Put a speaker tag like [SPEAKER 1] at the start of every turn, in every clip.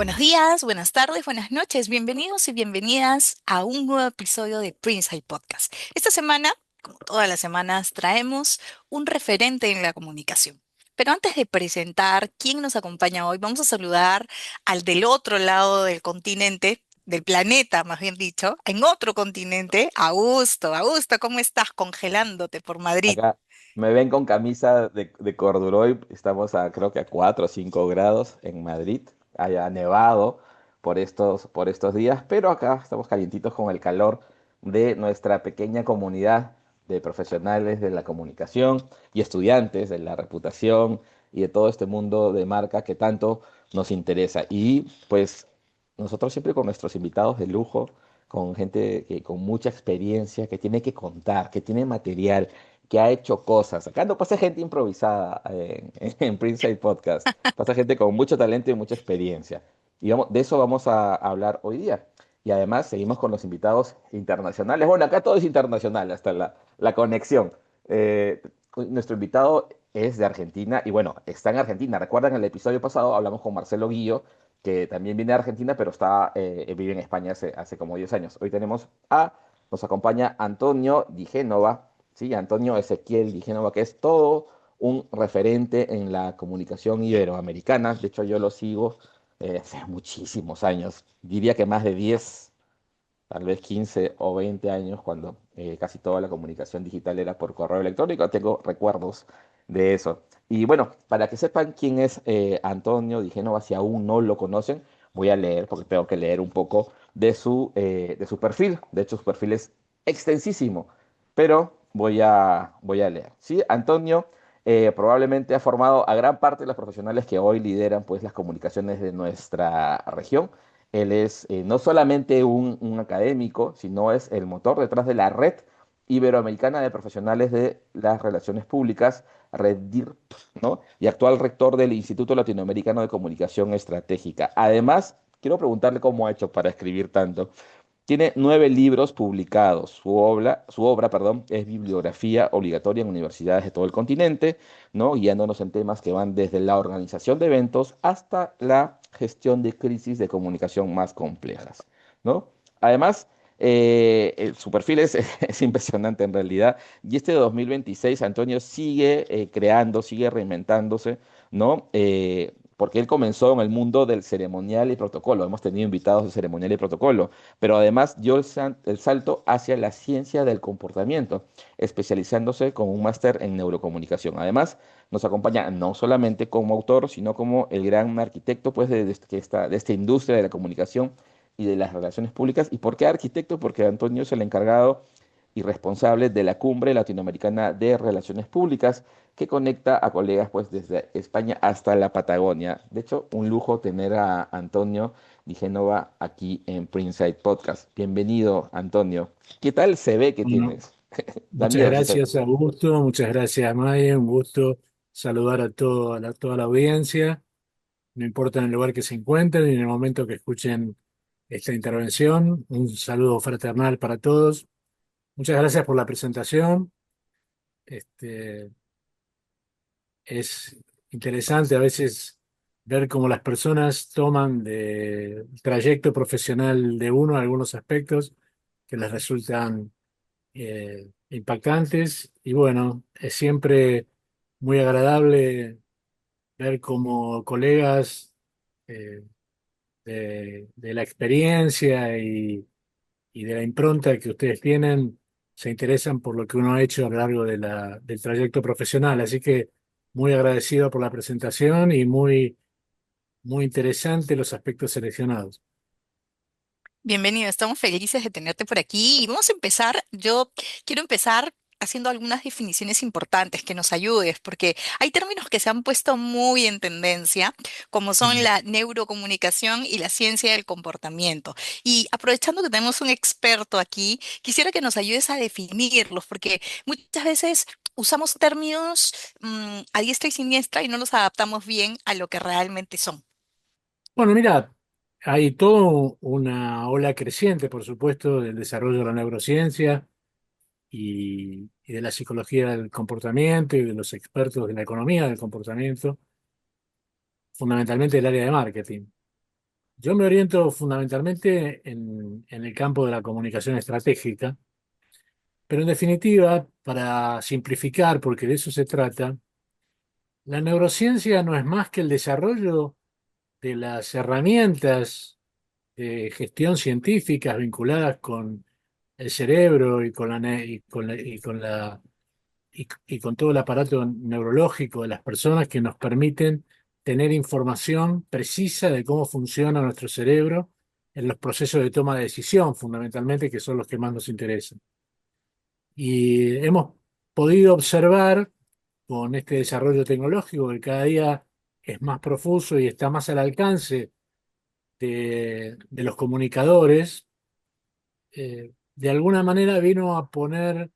[SPEAKER 1] Buenos días, buenas tardes, buenas noches. Bienvenidos y bienvenidas a un nuevo episodio de Prince Podcast. Esta semana, como todas las semanas, traemos un referente en la comunicación. Pero antes de presentar quién nos acompaña hoy, vamos a saludar al del otro lado del continente, del planeta, más bien dicho, en otro continente, Augusto. Augusto, ¿cómo estás? Congelándote por Madrid.
[SPEAKER 2] Acá me ven con camisa de corduroy, estamos creo que a 4 o 5 grados en Madrid, haya nevado por estos días, pero acá estamos calientitos con el calor de nuestra pequeña comunidad de profesionales de la comunicación y estudiantes de la reputación y de todo este mundo de marca que tanto nos interesa. Y pues nosotros siempre con nuestros invitados de lujo, con gente con mucha experiencia, que tiene que contar, que tiene material, que ha hecho cosas. Acá no pasa gente improvisada en Prince Podcast, pasa gente con mucho talento y mucha experiencia. Y de eso vamos a hablar hoy día. Y además seguimos con los invitados internacionales. Bueno, acá todo es internacional, hasta la conexión. Eh, Nuestro invitado es de Argentina y bueno, está en Argentina. Recuerdan el episodio pasado hablamos con Marcelo Guillo, que también viene de Argentina, pero vive en España hace como 10 años. Nos acompaña Antonio Di Génova, ¿sí? Antonio Ezequiel Di Génova, que es todo un referente en la comunicación iberoamericana. De hecho, yo lo sigo hace muchísimos años, diría que más de 10, tal vez 15 o 20 años, cuando casi toda la comunicación digital era por correo electrónico. Tengo recuerdos de eso. Y bueno, para que sepan quién es Antonio Di Génova, si aún no lo conocen, voy a leer, porque tengo que leer un poco de su perfil. De hecho, su perfil es extensísimo, pero voy a leer. ¿Sí? Antonio probablemente ha formado a gran parte de los profesionales que hoy lideran pues, las comunicaciones de nuestra región. Él es no solamente un académico, sino es el motor detrás de la Red Iberoamericana de Profesionales de las Relaciones Públicas, RedDIRP, ¿no? Y actual rector del Instituto Latinoamericano de Comunicación Estratégica. Además, quiero preguntarle cómo ha hecho para escribir tanto. Tiene 9 libros publicados. Su obra, es bibliografía obligatoria en universidades de todo el continente, ¿no? Guiándonos en temas que van desde la organización de eventos hasta la gestión de crisis de comunicación más complejas, ¿no? Además, su perfil es impresionante en realidad. Y este 2026, Antonio sigue creando, sigue reinventándose, ¿no? Porque él comenzó en el mundo del ceremonial y protocolo. Hemos tenido invitados de ceremonial y protocolo, pero además dio el salto hacia la ciencia del comportamiento, especializándose con un máster en neurocomunicación. Además, nos acompaña no solamente como autor, sino como el gran arquitecto pues, de esta industria de la comunicación y de las relaciones públicas. ¿Y por qué arquitecto? Porque Antonio es el encargado y responsable de la Cumbre Latinoamericana de Relaciones Públicas, que conecta a colegas pues desde España hasta la Patagonia. De hecho, un lujo tener a Antonio Di Génova aquí en Princeside Podcast. Bienvenido, Antonio. ¿Qué tal se ve que
[SPEAKER 3] Bueno,
[SPEAKER 2] tienes? Da
[SPEAKER 3] muchas
[SPEAKER 2] miedo, sí se ve.
[SPEAKER 3] gracias, Augusto. Muchas gracias, Maya. Un gusto saludar toda la audiencia, no importa en el lugar que se encuentren y en el momento que escuchen esta intervención. Un saludo fraternal para todos. Muchas gracias por la presentación. Este, es interesante a veces ver cómo las personas toman del trayecto profesional de uno algunos aspectos que les resultan impactantes y bueno, es siempre muy agradable ver como colegas eh, de la experiencia y de la impronta que ustedes tienen se interesan por lo que uno ha hecho a lo largo del trayecto profesional. Así que muy agradecido por la presentación y muy interesante los aspectos seleccionados.
[SPEAKER 1] Bienvenido, estamos felices de tenerte por aquí y vamos a empezar. Yo quiero empezar haciendo algunas definiciones importantes que nos ayudes, porque hay términos que se han puesto muy en tendencia, como son
[SPEAKER 3] Ujú.
[SPEAKER 1] la neurocomunicación y la ciencia del comportamiento. Y aprovechando que tenemos un experto aquí, quisiera que nos ayudes a definirlos, porque muchas veces usamos términos a diestra y siniestra y no los adaptamos bien a lo que realmente son.
[SPEAKER 3] Bueno, mira, hay toda una ola creciente, por supuesto, del desarrollo de la neurociencia y de la psicología del comportamiento y de los expertos de la economía del comportamiento, fundamentalmente el área de marketing. Yo me oriento fundamentalmente en el campo de la comunicación estratégica, pero en definitiva, para simplificar, porque de eso se trata, la neurociencia no es más que el desarrollo de las herramientas de gestión científicas vinculadas con el cerebro y con y con todo el aparato neurológico de las personas que nos permiten tener información precisa de cómo funciona nuestro cerebro en los procesos de toma de decisión, fundamentalmente, que son los que más nos interesan. Y hemos podido observar con este desarrollo tecnológico que cada día es más profuso y está más al alcance de los comunicadores, de alguna manera vino a poner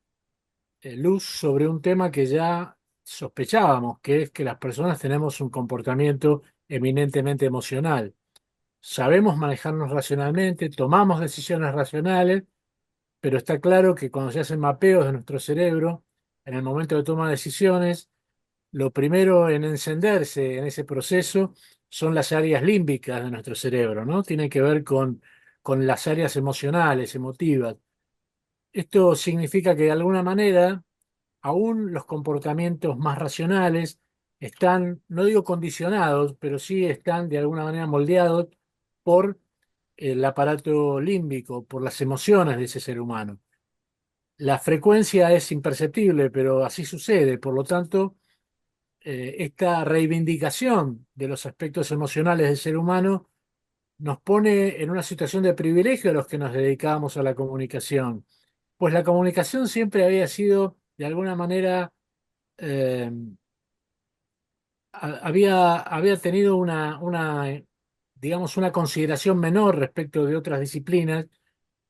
[SPEAKER 3] luz sobre un tema que ya sospechábamos, que es que las personas tenemos un comportamiento eminentemente emocional. Sabemos manejarnos racionalmente, tomamos decisiones racionales, pero está claro que cuando se hacen mapeos de nuestro cerebro, en el momento de toma de decisiones, lo primero en encenderse en ese proceso son las áreas límbicas de nuestro cerebro, ¿no? Tiene que ver con las áreas emocionales, emotivas. Esto significa que de alguna manera aún los comportamientos más racionales están, no digo condicionados, pero sí están de alguna manera moldeados por el aparato límbico, por las emociones de ese ser humano. La frecuencia es imperceptible, pero así sucede. Por lo tanto, esta reivindicación de los aspectos emocionales del ser humano nos pone en una situación de privilegio a los que nos dedicamos a la comunicación. Pues la comunicación siempre había sido, de alguna manera, eh, había tenido digamos, una consideración menor respecto de otras disciplinas,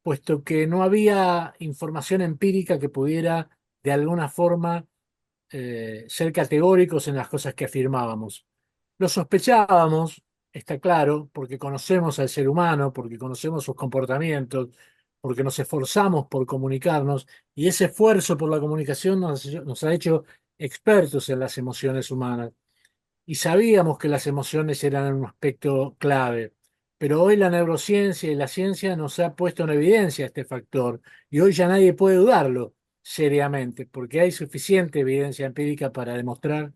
[SPEAKER 3] puesto que no había información empírica que pudiera, de alguna forma, ser categóricos en las cosas que afirmábamos. Lo sospechábamos, está claro, porque conocemos al ser humano, porque conocemos sus comportamientos, porque nos esforzamos por comunicarnos, y ese esfuerzo por la comunicación nos ha hecho expertos en las emociones humanas y sabíamos que las emociones eran un aspecto clave, pero hoy la neurociencia y la ciencia nos ha puesto en evidencia este factor y hoy ya nadie puede dudarlo seriamente, porque hay suficiente evidencia empírica para demostrar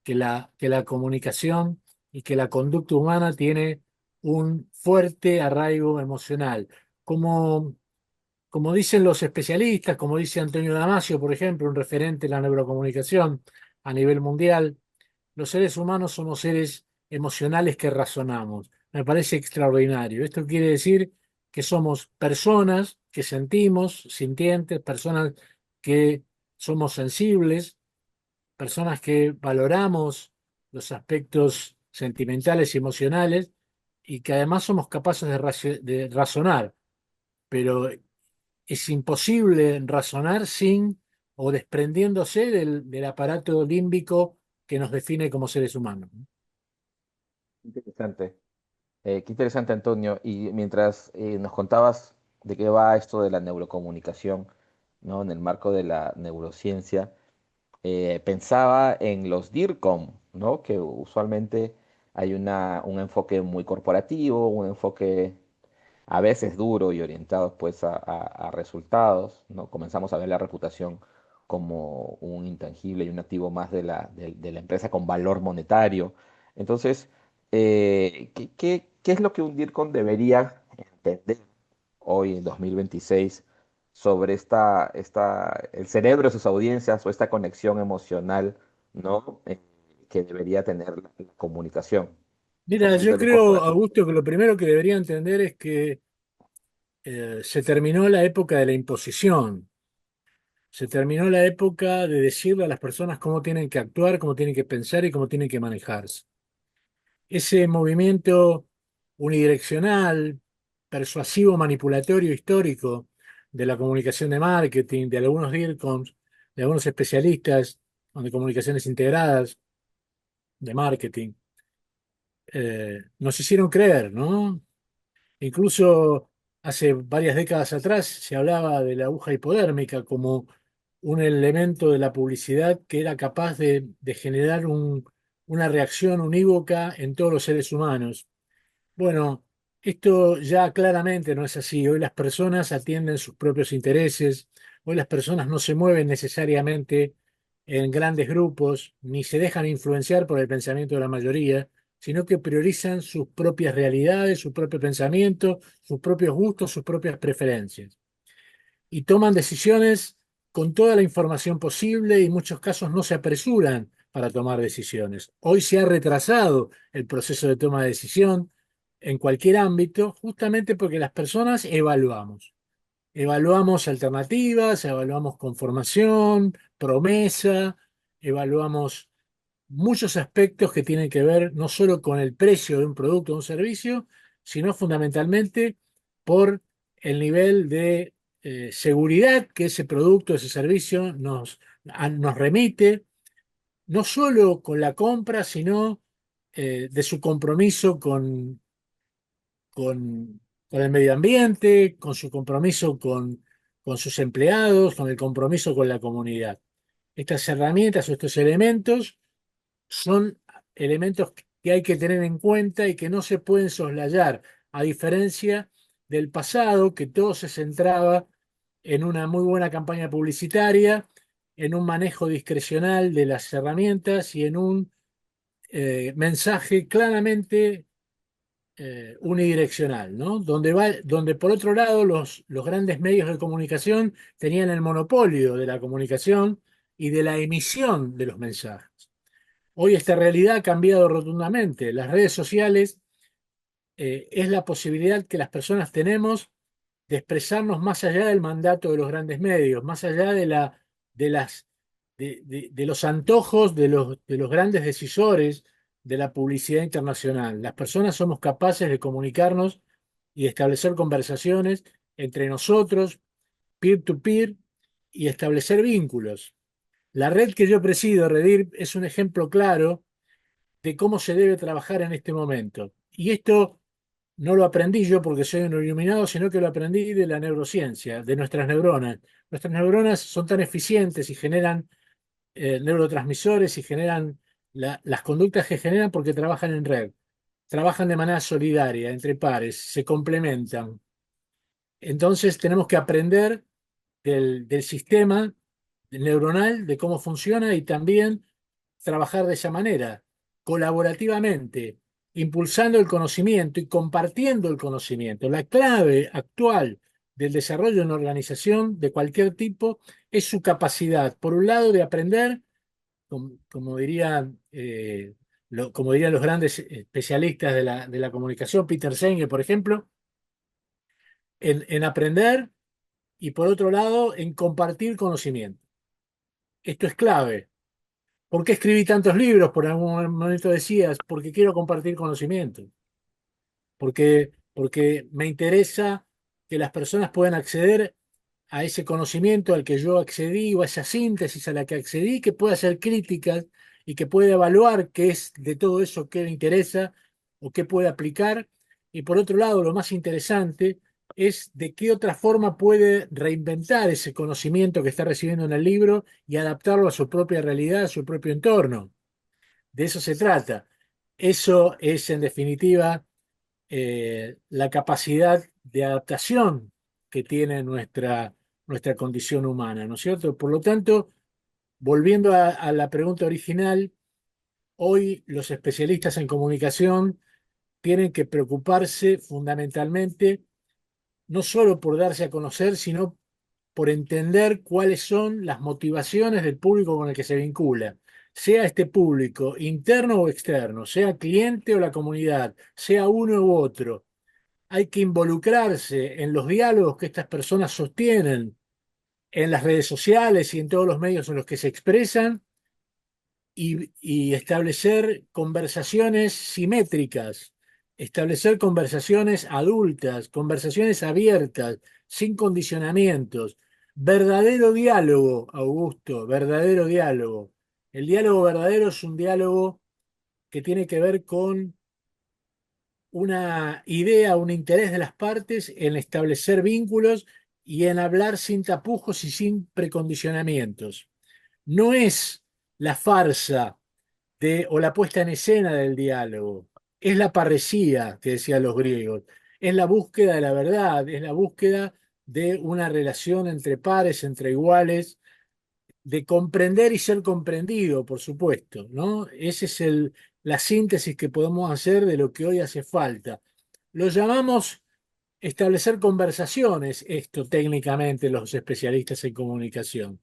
[SPEAKER 3] que la comunicación y que la conducta humana tiene un fuerte arraigo emocional. Como, como dicen los especialistas, como dice Antonio Damasio, por ejemplo, un referente en la neurocomunicación a nivel mundial, los seres humanos somos seres emocionales que razonamos. Me parece extraordinario. Esto quiere decir que somos personas que sentimos, sintientes, personas que somos sensibles, personas que valoramos los aspectos sentimentales y emocionales y que además somos capaces de razonar. Pero es imposible razonar sin o desprendiéndose del aparato límbico que nos define como seres humanos.
[SPEAKER 2] Interesante. Qué interesante, Antonio. Y mientras nos contabas de qué va esto de la neurocomunicación, ¿no? En el marco de la neurociencia, pensaba en los DIRCOM, ¿no? Que usualmente hay un enfoque muy corporativo, un enfoque a veces duro y orientado pues a resultados, ¿no? Comenzamos a ver la reputación como un intangible y un activo más de la empresa con valor monetario. Entonces, ¿qué es lo que un DIRCOM debería entender hoy en 2026 sobre el cerebro de sus audiencias o esta conexión emocional, ¿no? Que debería tener la comunicación a
[SPEAKER 3] Mira, yo
[SPEAKER 2] nivel
[SPEAKER 3] creo,
[SPEAKER 2] corporativo.
[SPEAKER 3] Augusto, que lo primero que debería entender es que se terminó la época de la imposición, se terminó la época de decirle a las personas cómo tienen que actuar, cómo tienen que pensar y cómo tienen que manejarse. Ese movimiento unidireccional, persuasivo, manipulatorio, histórico de la comunicación de marketing, de algunos DIRCOMs, de algunos especialistas de comunicaciones integradas, de marketing, nos hicieron creer, ¿no? Incluso hace varias décadas atrás se hablaba de la aguja hipodérmica como un elemento de la publicidad que era capaz de generar una reacción unívoca en todos los seres humanos. Bueno, Esto ya claramente no es así. Hoy las personas atienden sus propios intereses, hoy las personas no se mueven necesariamente en grandes grupos, ni se dejan influenciar por el pensamiento de la mayoría, sino que priorizan sus propias realidades, su propio pensamiento, sus propios gustos, sus propias preferencias. Y toman decisiones con toda la información posible y en muchos casos no se apresuran para tomar decisiones. Hoy se ha retrasado el proceso de toma de decisión en cualquier ámbito, justamente porque las personas evaluamos. Evaluamos alternativas, evaluamos conformación, promesa, evaluamos muchos aspectos que tienen que ver no solo con el precio de un producto o un servicio, sino fundamentalmente por el nivel de seguridad que ese producto, ese servicio nos remite, no solo con la compra, sino de su compromiso con el medio ambiente, con su compromiso con sus empleados, con el compromiso con la comunidad. Estas herramientas o estos elementos son elementos que hay que tener en cuenta y que no se pueden soslayar, a diferencia del pasado, que todo se centraba en una muy buena campaña publicitaria, en un manejo discrecional de las herramientas y en un mensaje claramente unidireccional, ¿no? Donde por otro lado los grandes medios de comunicación tenían el monopolio de la comunicación y de la emisión de los mensajes. Hoy esta realidad ha cambiado rotundamente. Las redes sociales es la posibilidad que las personas tenemos de expresarnos más allá del mandato de los grandes medios, más allá de, las, de los antojos de los grandes decisores de la publicidad internacional. Las personas somos capaces de comunicarnos y establecer conversaciones entre nosotros, peer-to-peer, y establecer vínculos. La red que yo presido, Redir, es un ejemplo claro de cómo se debe trabajar en este momento. Y esto no lo aprendí yo porque soy un iluminado, sino que lo aprendí de la neurociencia, de nuestras neuronas. Nuestras neuronas son tan eficientes y generan neurotransmisores y generan las conductas que generan porque trabajan en red, trabajan de manera solidaria, entre pares, se complementan. Entonces tenemos que aprender del sistema neuronal, de cómo funciona y también trabajar de esa manera, colaborativamente, impulsando el conocimiento y compartiendo el conocimiento. La clave actual del desarrollo de una organización de cualquier tipo es su capacidad, por un lado, de aprender, como dirían, como dirían los grandes especialistas de la comunicación, Peter Senge, por ejemplo, en aprender y por otro lado, en compartir conocimiento. Esto es clave. ¿Por qué escribí tantos libros? Por algún momento decías, porque quiero compartir conocimiento, porque me interesa que las personas puedan acceder a ese conocimiento al que yo accedí o a esa síntesis a la que accedí, que pueda hacer críticas y que pueda evaluar qué es de todo eso que le interesa o qué puede aplicar. Y por otro lado, lo más interesante es de qué otra forma puede reinventar ese conocimiento que está recibiendo en el libro y adaptarlo a su propia realidad, a su propio entorno. De eso se trata. Eso es, en definitiva, la capacidad de adaptación que tiene nuestra condición humana, ¿no es cierto? Por lo tanto, volviendo a la pregunta original, hoy los especialistas en comunicación tienen que preocuparse fundamentalmente no solo por darse a conocer, sino por entender cuáles son las motivaciones del público con el que se vincula, sea este público interno o externo, sea cliente o la comunidad, sea uno u otro. Hay que involucrarse en los diálogos que estas personas sostienen en las redes sociales y en todos los medios en los que se expresan y establecer conversaciones simétricas, establecer conversaciones adultas, conversaciones abiertas, sin condicionamientos. Verdadero diálogo, Augusto, verdadero diálogo. El diálogo verdadero es un diálogo que tiene que ver con una idea, un interés de las partes en establecer vínculos y en hablar sin tapujos y sin precondicionamientos. No es la farsa o la puesta en escena del diálogo, es la parresía que decían los griegos, Es la búsqueda de la verdad, es la búsqueda de una relación entre pares, entre iguales, de comprender y ser comprendido, por supuesto, ¿no? Esa es la síntesis que podemos hacer de lo que hoy hace falta. Lo llamamos establecer conversaciones, esto técnicamente los especialistas en comunicación.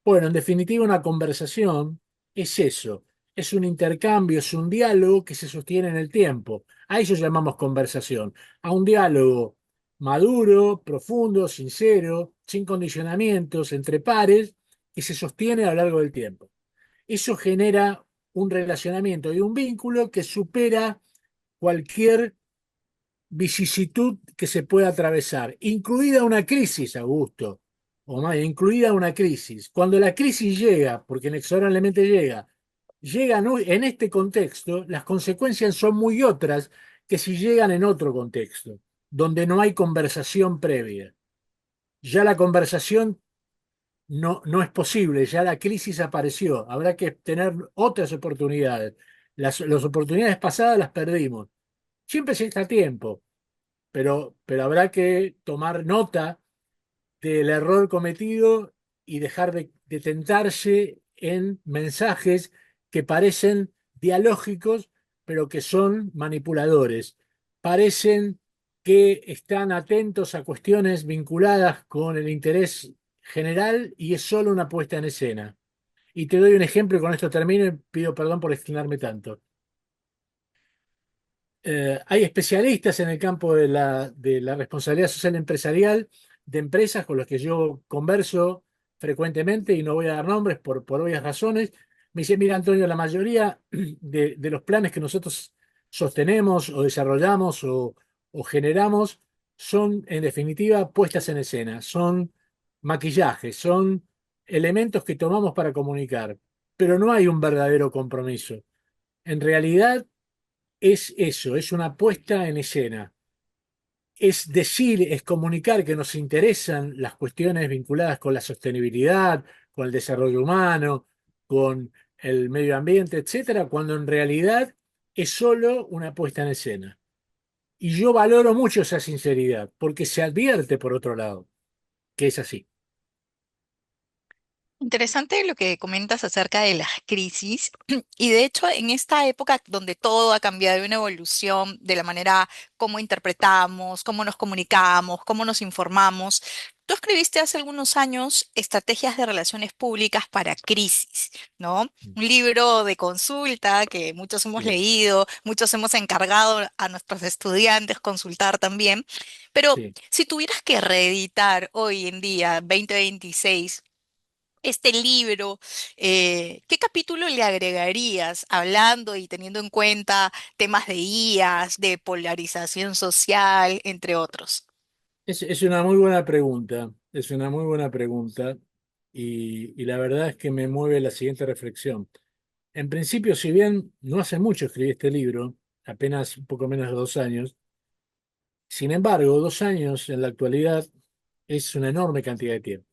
[SPEAKER 3] Bueno, en definitiva, una conversación es eso, es un intercambio, es un diálogo que se sostiene en el tiempo. A eso llamamos conversación, a un diálogo maduro, profundo, sincero, sin condicionamientos, entre pares, que se sostiene a lo largo del tiempo. Eso genera un relacionamiento y un vínculo que supera cualquier vicisitud que se puede atravesar, incluida una crisis, Augusto, o más, incluida una crisis. Cuando la crisis llega, porque inexorablemente llega, llegan en este contexto, las consecuencias son muy otras que si llegan en otro contexto, donde no hay conversación previa. Ya la conversación no es posible, ya la crisis apareció, habrá que tener otras oportunidades. Las oportunidades pasadas las perdimos. Siempre se está a tiempo, pero habrá que tomar nota del error cometido y dejar de tentarse en mensajes que parecen dialógicos, pero que son manipuladores. Parecen que están atentos a cuestiones vinculadas con el interés general y es solo una puesta en escena. Y te doy un ejemplo y con esto termino y pido perdón por extenderme tanto. Hay especialistas en el campo de la responsabilidad social empresarial de empresas con los que yo converso frecuentemente y no voy a dar nombres por obvias razones. Me dice, mira Antonio, la mayoría de los planes que nosotros sostenemos o desarrollamos o generamos son en definitiva puestas en escena, son maquillajes, son elementos que tomamos para comunicar, pero no hay un verdadero compromiso. En realidad es eso, es una puesta en escena. Es decir, es comunicar que nos interesan las cuestiones vinculadas con la sostenibilidad, con el desarrollo humano, con el medio ambiente, etcétera, cuando en realidad es solo una puesta en escena. Y yo valoro mucho esa sinceridad, porque se advierte, por otro lado, que es así.
[SPEAKER 1] Interesante lo que comentas acerca de las crisis y de hecho en esta época donde todo ha cambiado, hay una evolución de la manera como interpretamos, cómo nos comunicamos, cómo nos informamos. Tú escribiste hace algunos años Estrategias de Relaciones Públicas para Crisis, ¿no? Un libro de consulta que muchos hemos
[SPEAKER 3] Sí,
[SPEAKER 1] leído, muchos hemos encargado a nuestros estudiantes consultar también. Pero
[SPEAKER 3] sí.
[SPEAKER 1] si tuvieras que reeditar hoy en día, 2026, este libro, ¿qué capítulo le agregarías hablando y teniendo en cuenta temas de IAS, de polarización social, entre otros?
[SPEAKER 3] Es una muy buena pregunta, es una muy buena pregunta y la verdad es que me mueve la siguiente reflexión. En principio, si bien no hace mucho escribí este libro, apenas un poco menos de 2 años, sin embargo, 2 años en la actualidad es una enorme cantidad de tiempo.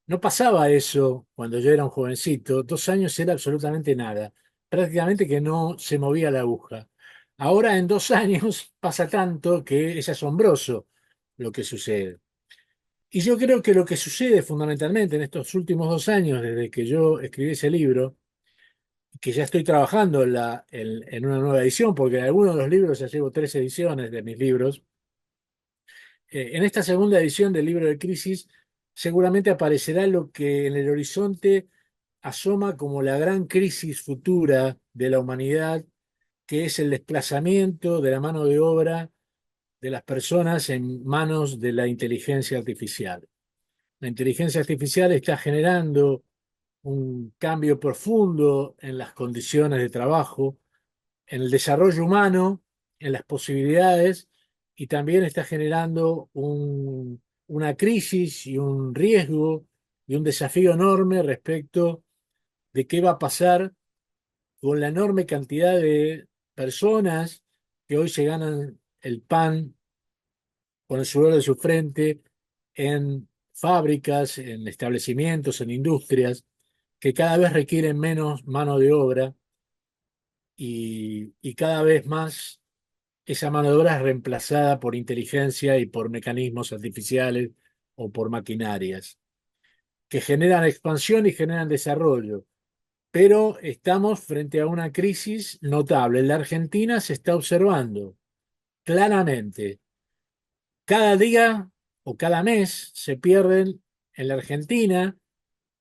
[SPEAKER 3] No pasaba eso cuando yo era un jovencito, 2 años era absolutamente nada, prácticamente que no se movía la aguja. Ahora en 2 años pasa tanto que es asombroso lo que sucede. Y yo creo que lo que sucede fundamentalmente en estos últimos 2 años, desde que yo escribí ese libro, que ya estoy trabajando en una nueva edición, porque en algunos de los libros ya llevo 3 ediciones de mis libros. En esta segunda edición del libro de Crisis, seguramente aparecerá lo que en el horizonte asoma como la gran crisis futura de la humanidad, que es el desplazamiento de la mano de obra de las personas en manos de la inteligencia artificial. La inteligencia artificial está generando un cambio profundo en las condiciones de trabajo, en el desarrollo humano, en las posibilidades, y también está generando una crisis y un riesgo y un desafío enorme respecto de qué va a pasar con la enorme cantidad de personas que hoy se ganan el pan con el sudor de su frente en fábricas, en establecimientos, en industrias, que cada vez requieren menos mano de obra y cada vez más esa mano de obra es reemplazada por inteligencia y por mecanismos artificiales o por maquinarias, que generan expansión y generan desarrollo. Pero estamos frente a una crisis notable. En la Argentina se está observando claramente. Cada día o cada mes se pierden en la Argentina,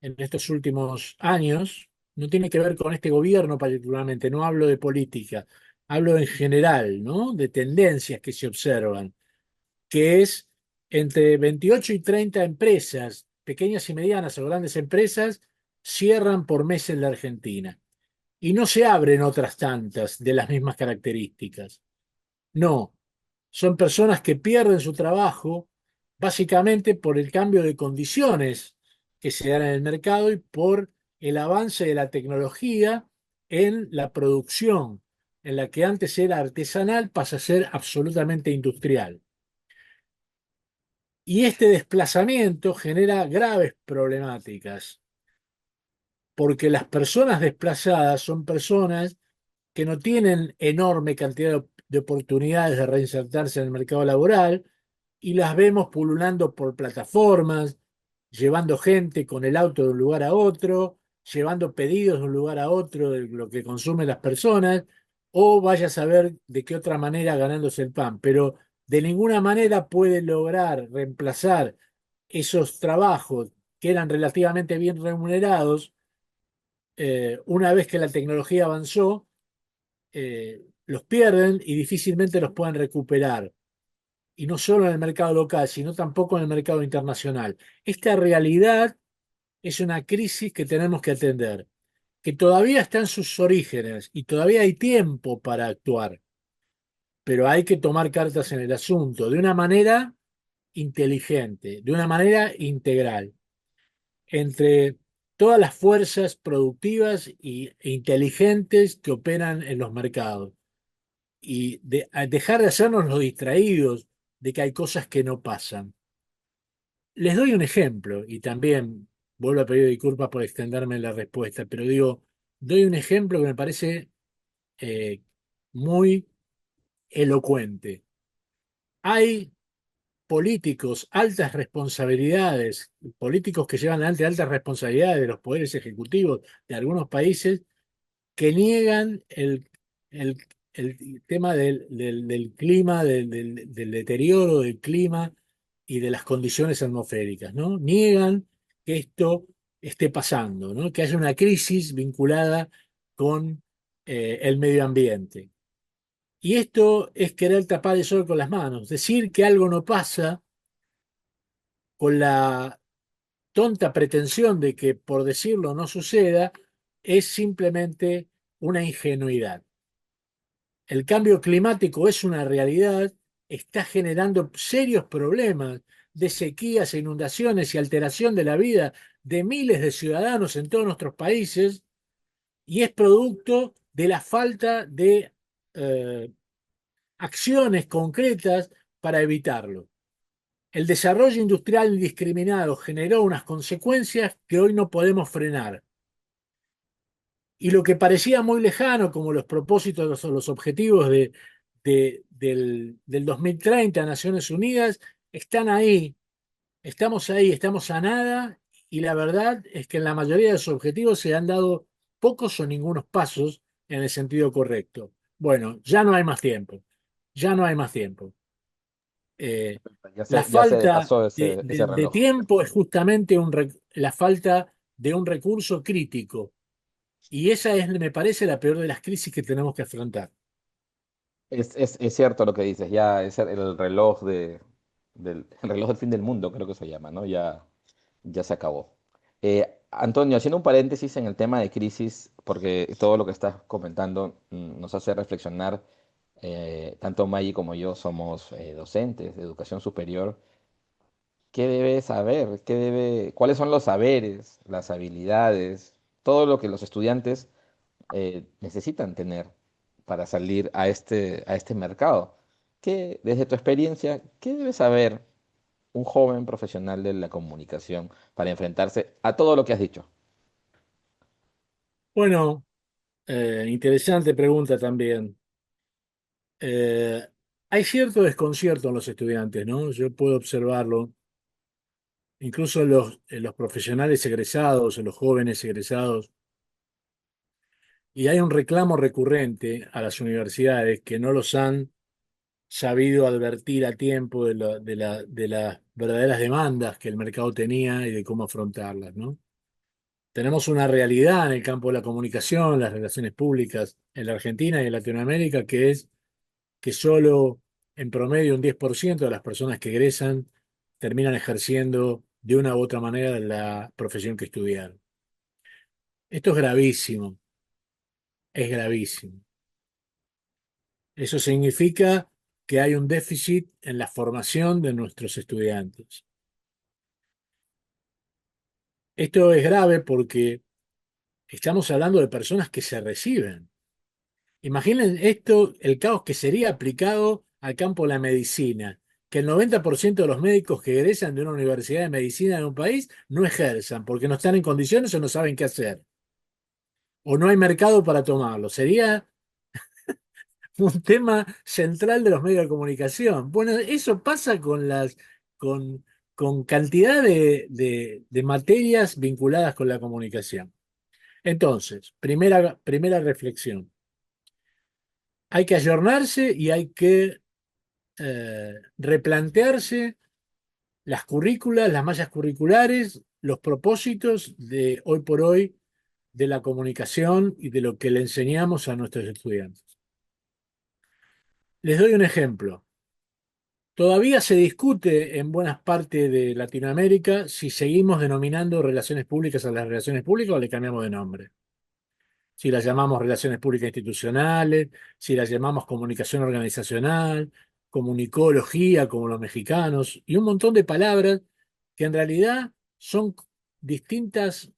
[SPEAKER 3] en estos últimos años, no tiene que ver con este gobierno particularmente, no hablo de política, hablo en general, ¿no? De tendencias que se observan, que es entre 28 y 30 empresas, pequeñas y medianas o grandes empresas, cierran por mes en la Argentina. Y no se abren otras tantas de las mismas características. No, son personas que pierden su trabajo básicamente por el cambio de condiciones que se dan en el mercado y por el avance de la tecnología en la producción, en la que antes era artesanal, pasa a ser absolutamente industrial. Y este desplazamiento genera graves problemáticas, porque las personas desplazadas son personas que no tienen enorme cantidad de oportunidades de reinsertarse en el mercado laboral y las vemos pululando por plataformas, llevando gente con el auto de un lugar a otro, llevando pedidos de un lugar a otro de lo que consumen las personas, o vaya a saber de qué otra manera ganándose el pan, pero de ninguna manera puede lograr reemplazar esos trabajos que eran relativamente bien remunerados una vez que la tecnología avanzó, los pierden y difícilmente los pueden recuperar. Y no solo en el mercado local, sino tampoco en el mercado internacional. Esta realidad es una crisis que tenemos que atender, que todavía está en sus orígenes y todavía hay tiempo para actuar, pero hay que tomar cartas en el asunto de una manera inteligente, de una manera integral, entre todas las fuerzas productivas e inteligentes que operan en los mercados y a dejar de hacernos los distraídos de que hay cosas que no pasan. Les doy un ejemplo y también vuelvo a pedir disculpas por extenderme en la respuesta, pero digo, doy un ejemplo que me parece eh, muy elocuente. Hay políticos, altas responsabilidades, políticos que llevan adelante altas responsabilidades de los poderes ejecutivos de algunos países que niegan el- el tema del clima, del deterioro del clima y de las condiciones atmosféricas, ¿no? Niegan que esto esté pasando, ¿no? Que haya una crisis vinculada con el medio ambiente. Y esto es querer tapar el sol con las manos, decir que algo no pasa con la tonta pretensión de que por decirlo no suceda, es simplemente una ingenuidad. El cambio climático es una realidad, está generando serios problemas de sequías, e inundaciones y alteración de la vida de miles de ciudadanos en todos nuestros países y es producto de la falta de eh, acciones concretas para evitarlo. El desarrollo industrial indiscriminado generó unas consecuencias que hoy no podemos frenar. Y lo que parecía muy lejano, como los propósitos o los objetivos del 2030 Naciones Unidas, están ahí, estamos a nada, y la verdad es que en la mayoría de los objetivos se han dado pocos o ningunos pasos en el sentido correcto. Bueno, ya no hay más tiempo, ya no hay más tiempo. Eh, la
[SPEAKER 2] Ya se
[SPEAKER 3] falta
[SPEAKER 2] pasó
[SPEAKER 3] de,
[SPEAKER 2] ese
[SPEAKER 3] de
[SPEAKER 2] reloj.
[SPEAKER 3] tiempo es justamente la falta de un recurso crítico. Y esa es, me parece, la peor de las crisis que tenemos que afrontar.
[SPEAKER 2] Es cierto lo que dices, ya es el reloj el reloj del fin del mundo, creo que se llama, ¿no? Ya se acabó. Antonio, haciendo un paréntesis en el tema de crisis, porque todo lo que estás comentando nos hace reflexionar, tanto Maggie como yo somos docentes de educación superior. ¿Qué debe saber? ¿Cuáles son los saberes, las habilidades, todo lo que los estudiantes necesitan tener para salir a este mercado? Desde tu experiencia, qué debe saber un joven profesional de la comunicación para enfrentarse a todo lo que has dicho?
[SPEAKER 3] Bueno, interesante pregunta también. Hay cierto desconcierto en los estudiantes, ¿no? Yo puedo observarlo, incluso en los profesionales egresados, en los jóvenes egresados, y hay un reclamo recurrente a las universidades que no los han sabido advertir a tiempo de las verdaderas demandas que el mercado tenía y de cómo afrontarlas, ¿no? Tenemos una realidad en el campo de la comunicación, las relaciones públicas en la Argentina y en Latinoamérica, que es que solo en promedio un 10% de las personas que egresan terminan ejerciendo de una u otra manera la profesión que estudiaron. Esto es gravísimo, es gravísimo. Eso significa que hay un déficit en la formación de nuestros estudiantes. Esto es grave porque estamos hablando de personas que se reciben. Imaginen esto, el caos que sería aplicado al campo de la medicina, que el 90% de los médicos que egresan de una universidad de medicina en un país no ejerzan porque no están en condiciones o no saben qué hacer, o no hay mercado para tomarlo. Sería un tema central de los medios de comunicación. Bueno, eso pasa con, con cantidad de materias vinculadas con la comunicación. Entonces, primera reflexión. Hay que ayornarse y hay que replantearse las currículas, las mallas curriculares, los propósitos de hoy por hoy de la comunicación y de lo que le enseñamos a nuestros estudiantes. Les doy un ejemplo. Todavía se discute en buenas partes de Latinoamérica si seguimos denominando relaciones públicas a las relaciones públicas o le cambiamos de nombre. Si las llamamos relaciones públicas institucionales, si las llamamos comunicación organizacional, comunicología como los mexicanos, y un montón de palabras que en realidad son distintas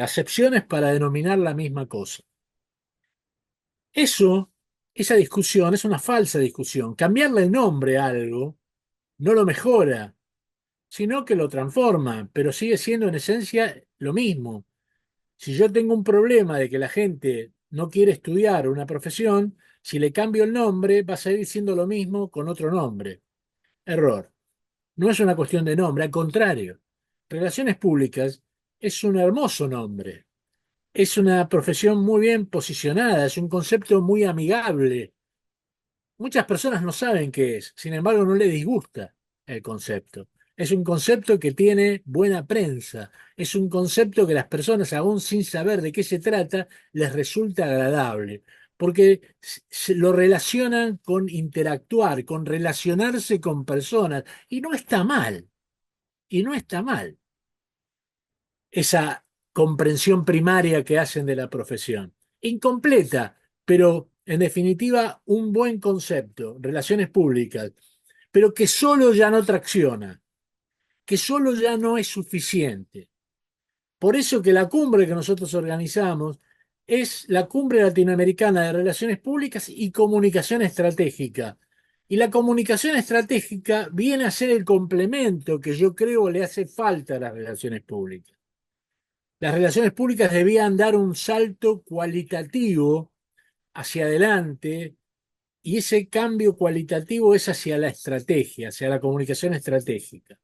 [SPEAKER 3] acepciones para denominar la misma cosa. Eso, esa discusión es una falsa discusión. Cambiarle el nombre a algo no lo mejora, sino que lo transforma, pero sigue siendo en esencia lo mismo. Si yo tengo un problema de que la gente no quiere estudiar una profesión, si le cambio el nombre, va a seguir siendo lo mismo con otro nombre. Error. No es una cuestión de nombre, al contrario. Relaciones públicas es un hermoso nombre. Es una profesión muy bien posicionada, es un concepto muy amigable. Muchas personas no saben qué es, sin embargo no les disgusta el concepto. Es un concepto que tiene buena prensa, es un concepto que las personas, aún sin saber de qué se trata, les resulta agradable, porque lo relacionan con interactuar, con relacionarse con personas, y no está mal, y no está mal esa comprensión primaria que hacen de la profesión. Incompleta, pero en definitiva un buen concepto, relaciones públicas, pero que solo ya no tracciona, que solo ya no es suficiente. Por eso que la cumbre que nosotros organizamos es la cumbre latinoamericana de relaciones públicas y comunicación estratégica. Y la comunicación estratégica viene a ser el complemento que yo creo le hace falta a las relaciones públicas. Las relaciones públicas debían dar un salto cualitativo hacia adelante y ese cambio cualitativo es hacia la estrategia, hacia la comunicación estratégica.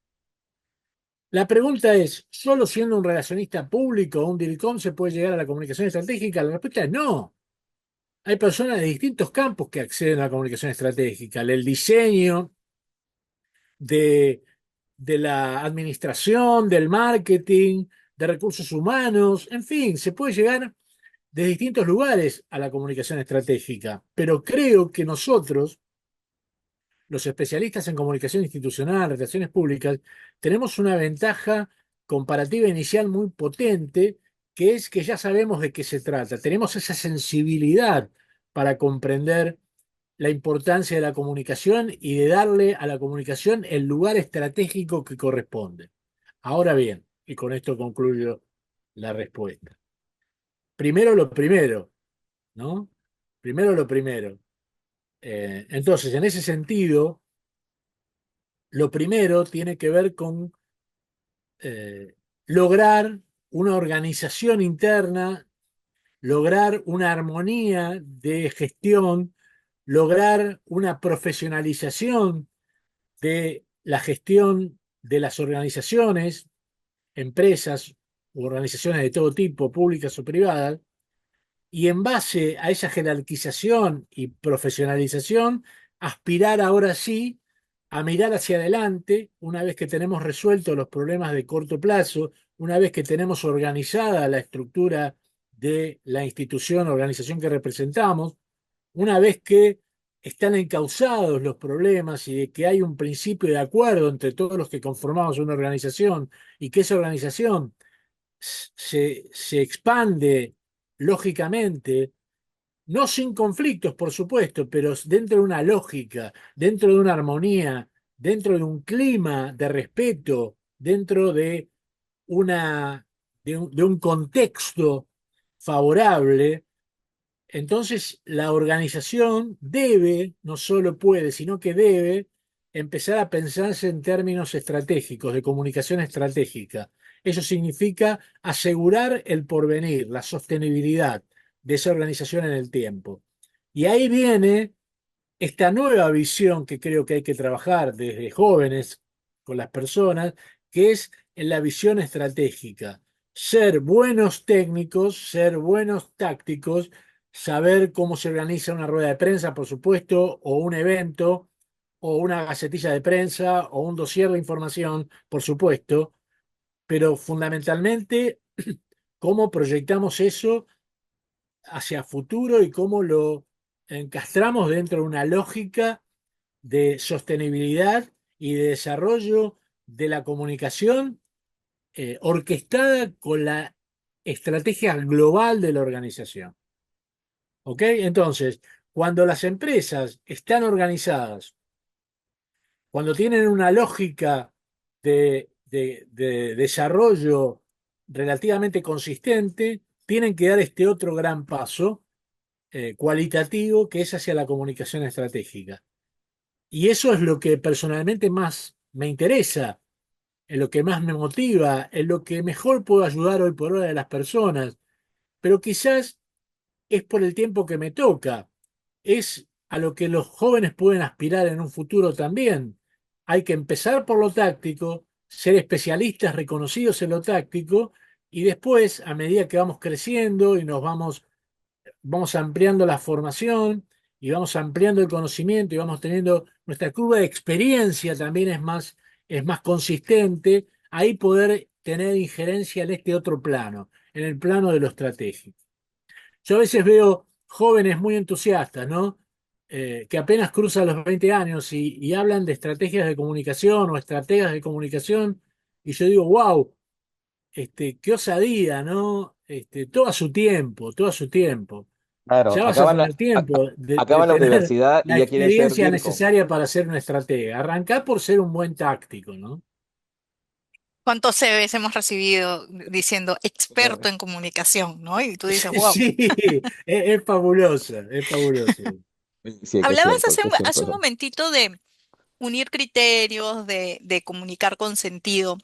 [SPEAKER 3] La pregunta es, ¿solo siendo un relacionista público o un DIRCOM se puede llegar a la comunicación estratégica? La respuesta es no. Hay personas de distintos campos que acceden a la comunicación estratégica, el diseño de, de la administración, del marketing, de recursos humanos, en fin, se puede llegar de distintos lugares a la comunicación estratégica, pero creo que nosotros, los especialistas en comunicación institucional, relaciones públicas, tenemos una ventaja comparativa inicial muy potente, que es que ya sabemos de qué se trata, tenemos esa sensibilidad para comprender la importancia de la comunicación y de darle a la comunicación el lugar estratégico que corresponde. Ahora bien, y con esto concluyo la respuesta. Primero lo primero, ¿no? Primero lo primero. Entonces, en ese sentido, lo primero tiene que ver con lograr una organización interna, lograr una armonía de gestión lograr una profesionalización de la gestión de las organizaciones, empresas u organizaciones de todo tipo, públicas o privadas, y en base a esa jerarquización y profesionalización, aspirar ahora sí a mirar hacia adelante, una vez que tenemos resueltos los problemas de corto plazo, una vez que tenemos organizada la estructura de la institución, organización que representamos, una vez que están encausados los problemas y de que hay un principio de acuerdo entre todos los que conformamos una organización y que esa organización se expande lógicamente, no sin conflictos, por supuesto, pero dentro de una lógica, dentro de una armonía, dentro de un clima de respeto, dentro de de un contexto favorable. Entonces, la organización debe, no solo puede, sino que debe empezar a pensarse en términos estratégicos, de comunicación estratégica. Eso significa asegurar el porvenir, la sostenibilidad de esa organización en el tiempo. Y ahí viene esta nueva visión que creo que hay que trabajar desde jóvenes con las personas, que es en la visión estratégica. Ser buenos técnicos, ser buenos tácticos, saber cómo se organiza una rueda de prensa, por supuesto, o un evento, o una gacetilla de prensa, o un dossier de información, por supuesto, pero fundamentalmente cómo proyectamos eso hacia futuro y cómo lo encastramos dentro de una lógica de sostenibilidad y de desarrollo de la comunicación orquestada con la estrategia global de la organización. ¿Ok? Entonces, cuando las empresas están organizadas, cuando tienen una lógica de desarrollo relativamente consistente, tienen que dar este otro gran paso cualitativo que es hacia la comunicación estratégica. Y eso es lo que personalmente más me interesa, es lo que más me motiva, es lo que mejor puedo ayudar hoy por hoy a las personas. Pero quizás es por el tiempo que me toca, es a lo que los jóvenes pueden aspirar en un futuro también. Hay que empezar por lo táctico, ser especialistas reconocidos en lo táctico y después, a medida que vamos creciendo y vamos ampliando la formación y vamos ampliando el conocimiento y vamos teniendo nuestra curva de experiencia también es más consistente, ahí poder tener injerencia en este otro plano, en el plano de lo estratégico. Yo a veces veo jóvenes muy entusiastas, ¿no? Que apenas cruzan los 20 años y hablan de estrategias de comunicación o estrategas de comunicación, y yo digo, wow, qué osadía, ¿no? Todo a su tiempo, todo a su tiempo.
[SPEAKER 2] Claro,
[SPEAKER 3] Ya vas a tener tiempo de
[SPEAKER 2] acaban la
[SPEAKER 3] tener
[SPEAKER 2] universidad y
[SPEAKER 3] la
[SPEAKER 2] ya quieren ser
[SPEAKER 3] experiencia
[SPEAKER 2] DIRCOM.
[SPEAKER 3] necesaria para ser una estratega. Arrancá por ser un buen táctico, ¿no?
[SPEAKER 1] ¿Cuántos CVs hemos recibido diciendo experto en comunicación, ¿no? Y tú dices, wow.
[SPEAKER 3] Sí, es fabuloso, es fabuloso.
[SPEAKER 2] Sí,
[SPEAKER 1] Hablabas
[SPEAKER 2] que es cierto
[SPEAKER 1] hace un
[SPEAKER 2] eso.
[SPEAKER 1] momentito de unir criterios, de comunicar con sentido.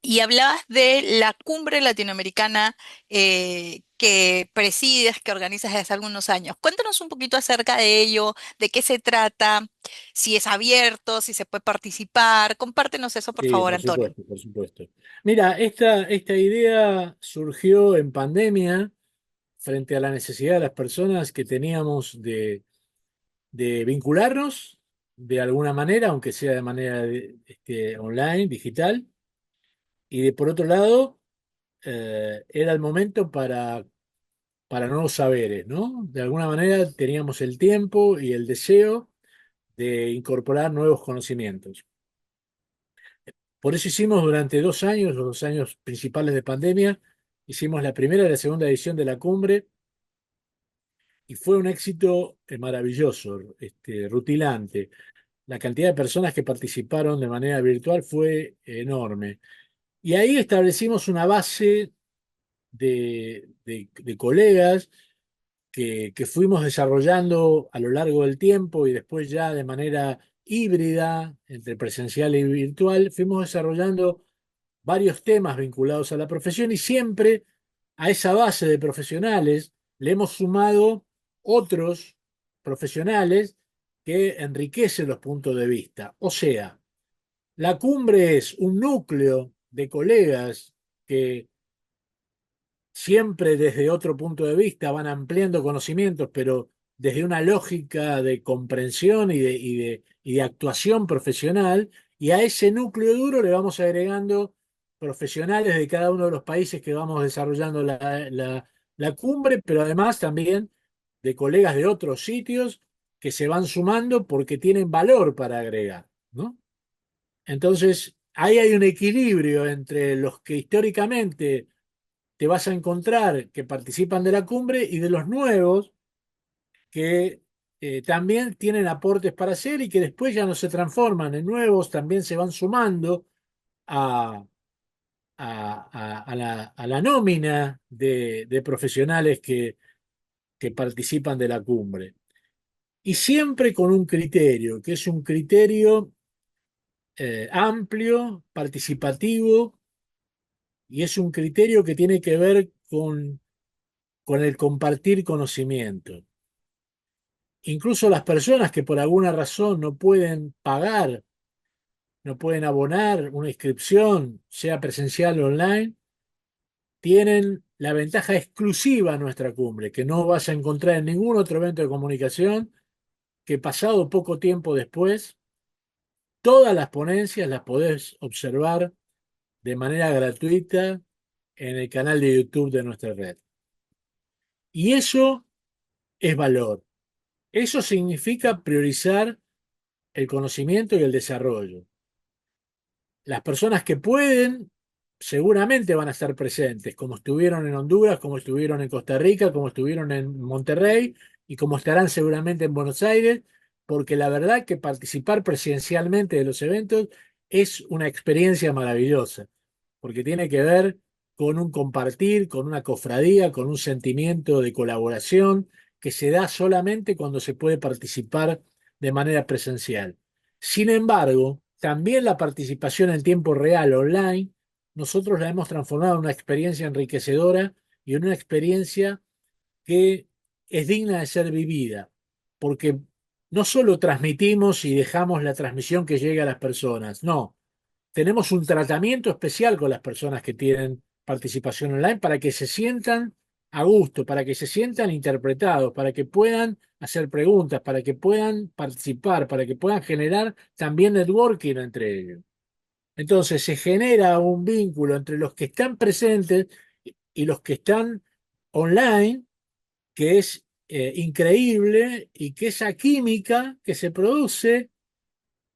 [SPEAKER 1] Y hablabas de la cumbre latinoamericana que presides, que organizas desde hace algunos años. Cuéntanos un poquito acerca de ello, de qué se trata, si es abierto, si se puede participar. Compártenos eso, por
[SPEAKER 3] Sí,
[SPEAKER 1] favor,
[SPEAKER 3] por
[SPEAKER 1] Antonio.
[SPEAKER 3] supuesto, por supuesto. Mira, esta idea surgió en pandemia frente a la necesidad de las personas que teníamos de vincularnos de alguna manera, aunque sea de manera online, digital, y de por otro lado, era el momento para nuevos saberes, ¿no? De alguna manera teníamos el tiempo y el deseo de incorporar nuevos conocimientos. Por eso hicimos durante 2 años, los 2 años principales de pandemia, hicimos la primera y la segunda edición de la cumbre y fue un éxito maravilloso, rutilante. La cantidad de personas que participaron de manera virtual fue enorme. Y ahí establecimos una base de colegas que fuimos desarrollando a lo largo del tiempo y después ya de manera híbrida, entre presencial y virtual, fuimos desarrollando varios temas vinculados a la profesión y siempre a esa base de profesionales le hemos sumado otros profesionales que enriquecen los puntos de vista. O sea, la cumbre es un núcleo de colegas que siempre desde otro punto de vista van ampliando conocimientos, pero desde una lógica de comprensión y de actuación profesional, y a ese núcleo duro le vamos agregando profesionales de cada uno de los países que vamos desarrollando la cumbre, pero además también de colegas de otros sitios que se van sumando porque tienen valor para agregar, ¿no? Entonces, ahí hay un equilibrio entre los que históricamente te vas a encontrar que participan de la cumbre y de los nuevos que también tienen aportes para hacer y que después ya no se transforman en nuevos, también se van sumando a, a la nómina de profesionales que participan de la cumbre. Y siempre con un criterio, que es un criterio amplio, participativo, y es un criterio que tiene que ver con el compartir conocimiento. Incluso las personas que por alguna razón no pueden pagar, no pueden abonar una inscripción, sea presencial o online, tienen la ventaja exclusiva en nuestra cumbre, que no vas a encontrar en ningún otro evento de comunicación, que pasado poco tiempo después, todas las ponencias las podés observar de manera gratuita en el canal de YouTube de nuestra red. Y eso es valor. Eso significa priorizar el conocimiento y el desarrollo. Las personas que pueden seguramente van a estar presentes, como estuvieron en Honduras, como estuvieron en Costa Rica, como estuvieron en Monterrey y como estarán seguramente en Buenos Aires, porque la verdad que participar presencialmente de los eventos es una experiencia maravillosa, porque tiene que ver con un compartir, con una cofradía, con un sentimiento de colaboración que se da solamente cuando se puede participar de manera presencial. Sin embargo, también la participación en tiempo real online, nosotros la hemos transformado en una experiencia enriquecedora y en una experiencia que es digna de ser vivida, porque no solo transmitimos y dejamos la transmisión que llegue a las personas, no, tenemos un tratamiento especial con las personas que tienen participación online para que se sientan a gusto, para que se sientan interpretados, para que puedan hacer preguntas, para que puedan participar, para que puedan generar también networking entre ellos. Entonces se genera un vínculo entre los que están presentes y los que están online, que es increíble y que esa química que se produce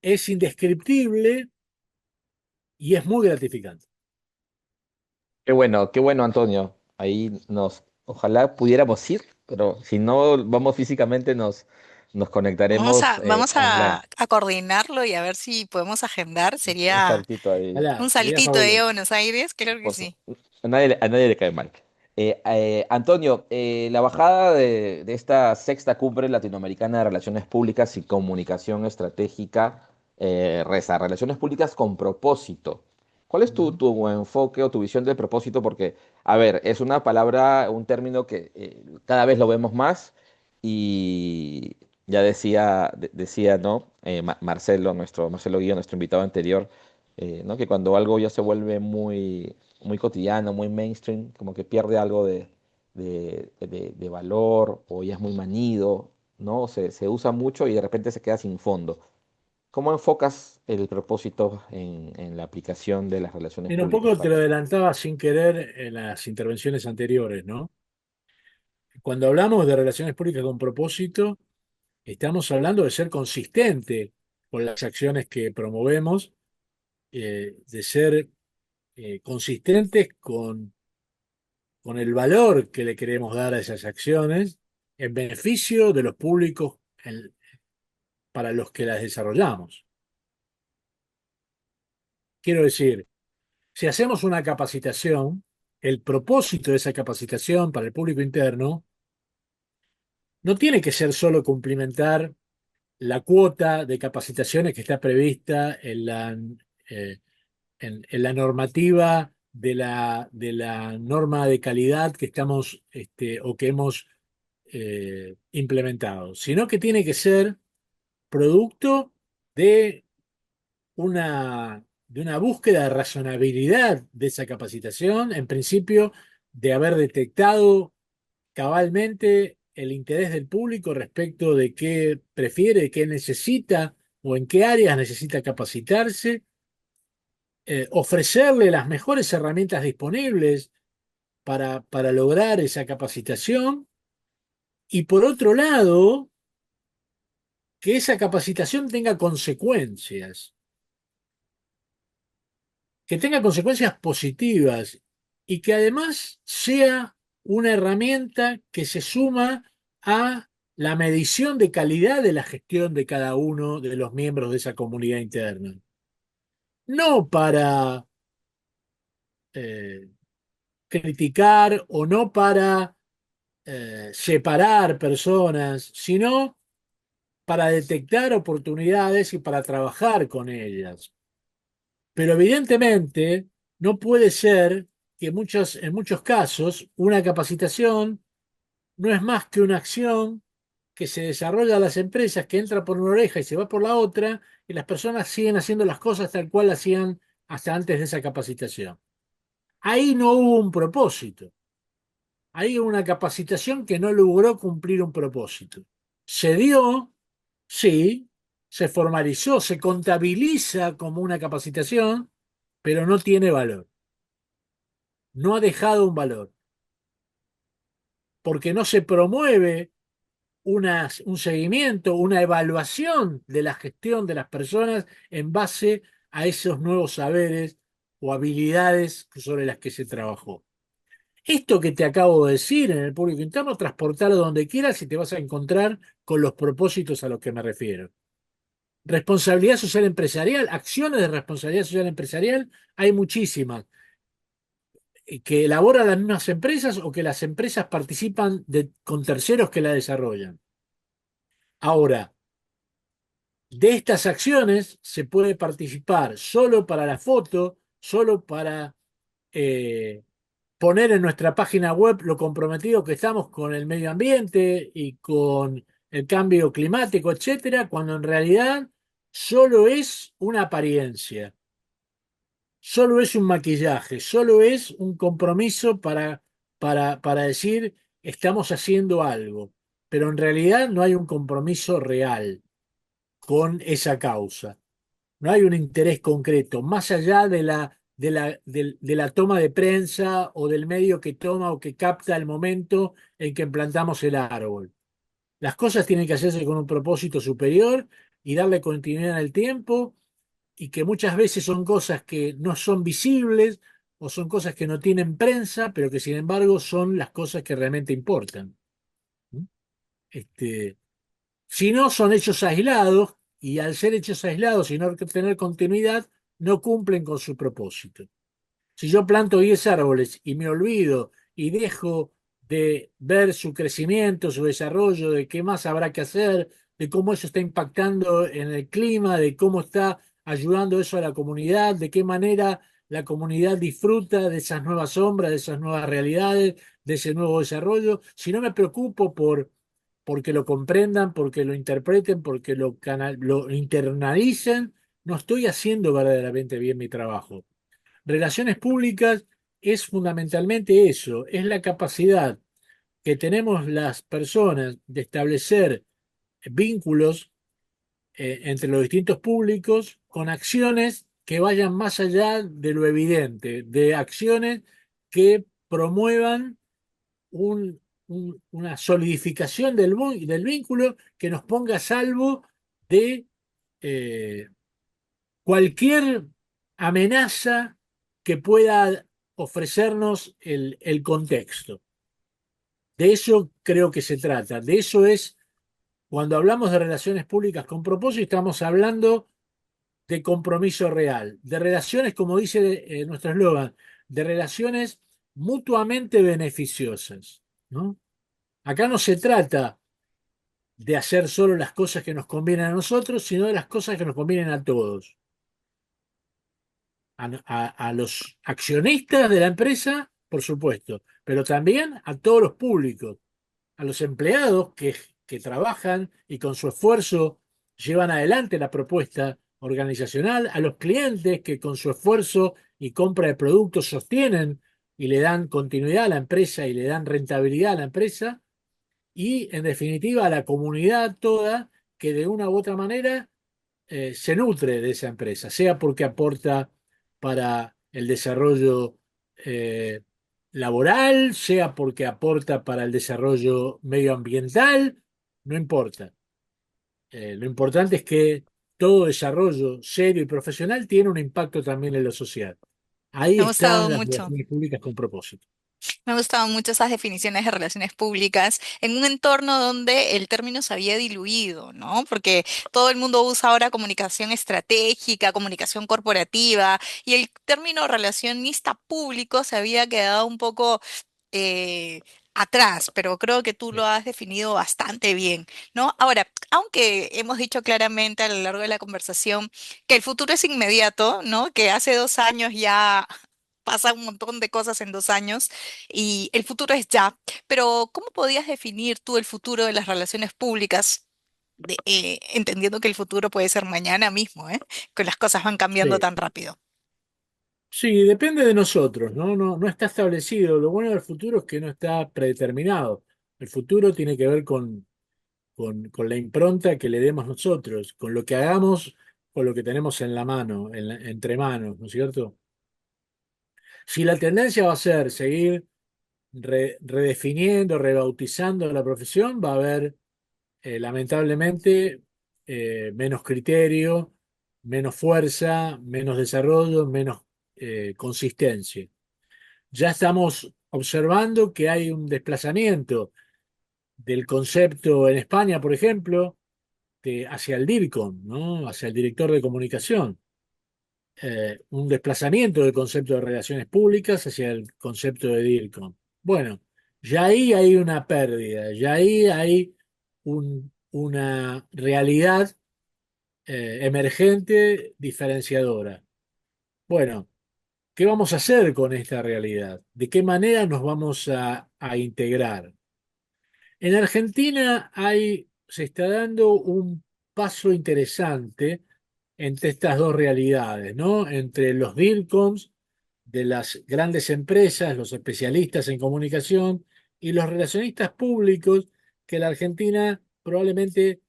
[SPEAKER 3] es indescriptible y es muy gratificante.
[SPEAKER 2] Qué bueno, Antonio. Ojalá pudiéramos ir, pero si no vamos físicamente, nos conectaremos
[SPEAKER 1] Vamos
[SPEAKER 2] online.
[SPEAKER 1] a coordinarlo y a ver si podemos agendar.
[SPEAKER 2] Un
[SPEAKER 1] Sería
[SPEAKER 2] saltito ahí.
[SPEAKER 1] un
[SPEAKER 3] Ojalá, sería
[SPEAKER 1] saltito de ahí a
[SPEAKER 3] fabuloso.
[SPEAKER 1] Buenos Aires, creo que
[SPEAKER 2] Por su-
[SPEAKER 1] sí.
[SPEAKER 2] a nadie le cae mal. Antonio, la bajada de esta sexta cumbre latinoamericana de Relaciones Públicas y Comunicación Estratégica, RESA, Relaciones Públicas con propósito. ¿Cuál es
[SPEAKER 3] Ujú.
[SPEAKER 2] tu enfoque o tu visión del propósito? Porque, a ver, es una palabra, un término que cada vez lo vemos más y ya decía, ¿no? Marcelo Guío, nuestro invitado anterior, ¿no? Que cuando algo ya se vuelve muy cotidiano, muy mainstream, como que pierde algo de valor o ya es muy manido, ¿no? Se usa mucho y de repente se queda sin fondo. ¿Cómo enfocas el propósito en la aplicación de las relaciones
[SPEAKER 3] Mira, un
[SPEAKER 2] públicas
[SPEAKER 3] poco te
[SPEAKER 2] para
[SPEAKER 3] lo
[SPEAKER 2] eso?
[SPEAKER 3] adelantaba sin querer en las intervenciones anteriores, ¿no? Cuando hablamos de relaciones públicas con propósito, estamos hablando de ser consistente con las acciones que promovemos, de ser consistentes con el valor que le queremos dar a esas acciones en beneficio de los públicos para los que las desarrollamos. Quiero decir, si hacemos una capacitación, el propósito de esa capacitación para el público interno no tiene que ser solo cumplimentar la cuota de capacitaciones que está prevista eh, en la normativa de la norma de calidad que estamos o que hemos implementado, sino que tiene que ser producto de una búsqueda de razonabilidad de esa capacitación, en principio de haber detectado cabalmente el interés del público respecto de qué prefiere, qué necesita o en qué áreas necesita capacitarse, ofrecerle las mejores herramientas disponibles para lograr esa capacitación y por otro lado, que esa capacitación que tenga consecuencias positivas y que además sea una herramienta que se suma a la medición de calidad de la gestión de cada uno de los miembros de esa comunidad interna. No para eh, criticar o no para separar personas, sino para detectar oportunidades y para trabajar con ellas. Pero evidentemente no puede ser que en muchos casos una capacitación no es más que una acción que se desarrolla a las empresas, que entra por una oreja y se va por la otra, y las personas siguen haciendo las cosas tal cual hacían hasta antes de esa capacitación. Ahí no hubo un propósito. Ahí hubo una capacitación que no logró cumplir un propósito. Se dio, sí, se formalizó, se contabiliza como una capacitación, pero no tiene valor. No ha dejado un valor, porque no se promueve un seguimiento, una evaluación de la gestión de las personas en base a esos nuevos saberes o habilidades sobre las que se trabajó. Esto que te acabo de decir en el público interno, transportarlo donde quieras y te vas a encontrar con los propósitos a los que me refiero. Responsabilidad social empresarial, acciones de responsabilidad social empresarial, hay muchísimas que elaboran las mismas empresas o que las empresas participan con terceros que la desarrollan. Ahora, de estas acciones se puede participar solo para la foto, solo para eh, poner en nuestra página web lo comprometido que estamos con el medio ambiente y con el cambio climático, etcétera, cuando en realidad solo es una apariencia, solo es un maquillaje, solo es un compromiso para decir estamos haciendo algo, pero en realidad no hay un compromiso real con esa causa. No hay un interés concreto, más allá de la toma de prensa o del medio que toma o que capta el momento en que implantamos el árbol. Las cosas tienen que hacerse con un propósito superior y darle continuidad en el tiempo y que muchas veces son cosas que no son visibles o son cosas que no tienen prensa, pero que sin embargo son las cosas que realmente importan. ¿Mm? Este, si no, son hechos aislados y al ser hechos aislados y no tener continuidad, no cumplen con su propósito. Si yo planto 10 árboles y me olvido y dejo de ver su crecimiento, su desarrollo, de qué más habrá que hacer, de cómo eso está impactando en el clima, de cómo está ayudando eso a la comunidad, de qué manera la comunidad disfruta de esas nuevas sombras, de esas nuevas realidades, de ese nuevo desarrollo, si no me preocupo porque lo comprendan, porque lo interpreten, porque lo internalicen, no estoy haciendo verdaderamente bien mi trabajo. Relaciones públicas es fundamentalmente eso, es la capacidad que tenemos las personas de establecer vínculos entre los distintos públicos con acciones que vayan más allá de lo evidente, de acciones que promuevan una solidificación del vínculo que nos ponga a salvo de eh, cualquier amenaza que pueda ofrecernos el contexto. De eso creo que se trata. De eso es, cuando hablamos de relaciones públicas con propósito, estamos hablando de compromiso real, de relaciones, como dice nuestro eslogan, de relaciones mutuamente beneficiosas, ¿no? Acá no se trata de hacer solo las cosas que nos convienen a nosotros, sino de las cosas que nos convienen a todos. A los accionistas de la empresa, por supuesto, pero también a todos los públicos, a los empleados que trabajan y con su esfuerzo llevan adelante la propuesta organizacional, a los clientes que con su esfuerzo y compra de productos sostienen y le dan continuidad a la empresa y le dan rentabilidad a la empresa, y en definitiva a la comunidad toda que de una u otra manera se nutre de esa empresa, sea porque aporta para el desarrollo eh, laboral, sea porque aporta para el desarrollo medioambiental, no importa. Lo importante es que todo desarrollo serio y profesional tiene un impacto también en lo social. Ahí
[SPEAKER 1] Me ha gustado
[SPEAKER 3] están las
[SPEAKER 1] mucho.
[SPEAKER 3] relaciones públicas con propósito.
[SPEAKER 1] Me han gustado mucho esas definiciones de relaciones públicas en un entorno donde el término se había diluido, ¿no? Porque todo el mundo usa ahora comunicación estratégica, comunicación corporativa, y el término relacionista público se había quedado un poco eh, atrás, pero creo que tú lo has definido bastante bien, ¿no? Ahora, aunque hemos dicho claramente a lo largo de la conversación que el futuro es inmediato, ¿no? Que hace 2 años ya pasa un montón de cosas en 2 años y el futuro es ya. Pero, ¿cómo podías definir tú el futuro de las relaciones públicas? Entendiendo que el futuro puede ser mañana mismo, ¿eh? Que las cosas van cambiando
[SPEAKER 3] Sí.
[SPEAKER 1] tan rápido.
[SPEAKER 3] Sí, depende de nosotros, ¿no? No está establecido. Lo bueno del futuro es que no está predeterminado. El futuro tiene que ver con la impronta que le demos nosotros, con lo que hagamos, con lo que tenemos en la mano, entre manos, ¿no es cierto? Si la tendencia va a ser seguir redefiniendo, rebautizando la profesión, va a haber lamentablemente menos criterio, menos fuerza, menos desarrollo, menos consistencia. Ya estamos observando que hay un desplazamiento del concepto en España, por ejemplo, hacia el DIRCOM, ¿no? Hacia el director de comunicación. Un desplazamiento del concepto de relaciones públicas hacia el concepto de DIRCOM. Bueno, ya ahí hay una pérdida, ya ahí hay una realidad emergente diferenciadora. Bueno, ¿qué vamos a hacer con esta realidad? ¿De qué manera nos vamos a integrar? En Argentina se está dando un paso interesante entre estas dos realidades, ¿no? Entre los DIRCOMs de las grandes empresas, los especialistas en comunicación y los relacionistas públicos que la Argentina probablemente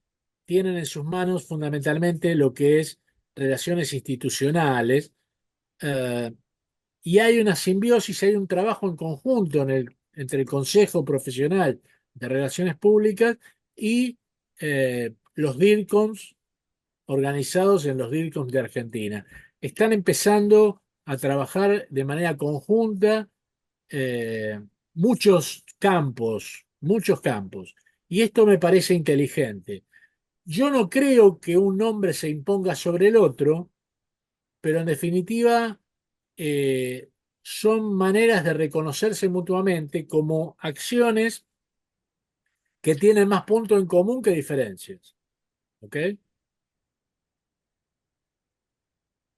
[SPEAKER 3] tienen en sus manos fundamentalmente lo que es relaciones institucionales, eh, y hay una simbiosis, hay un trabajo en conjunto entre el Consejo Profesional de Relaciones Públicas y los DIRCOMs organizados en los DIRCOMs de Argentina. Están empezando a trabajar de manera conjunta eh, muchos campos, y esto me parece inteligente. Yo no creo que un nombre se imponga sobre el otro, pero en definitiva eh, son maneras de reconocerse mutuamente como acciones que tienen más puntos en común que diferencias. ¿Ok?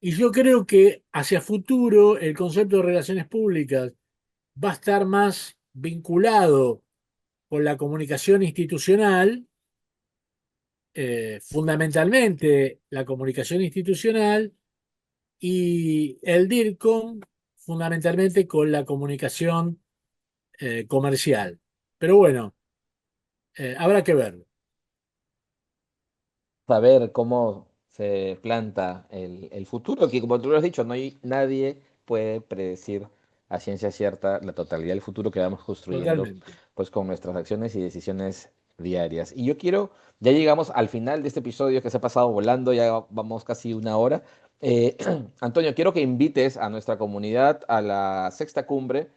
[SPEAKER 3] Y yo creo que hacia futuro el concepto de relaciones públicas va a estar más vinculado con la comunicación institucional, fundamentalmente la comunicación institucional, y el DIRCOM fundamentalmente con la comunicación comercial. Pero bueno, habrá que verlo.
[SPEAKER 2] Saber cómo se planta el futuro, que como tú lo has dicho, nadie puede predecir a ciencia cierta la totalidad del futuro que vamos construyendo
[SPEAKER 3] Totalmente.
[SPEAKER 2] pues con nuestras acciones y decisiones diarias. Y yo quiero, ya llegamos al final de este episodio que se ha pasado volando, ya vamos casi una hora. Eh, Antonio, quiero que invites a nuestra comunidad a la sexta cumbre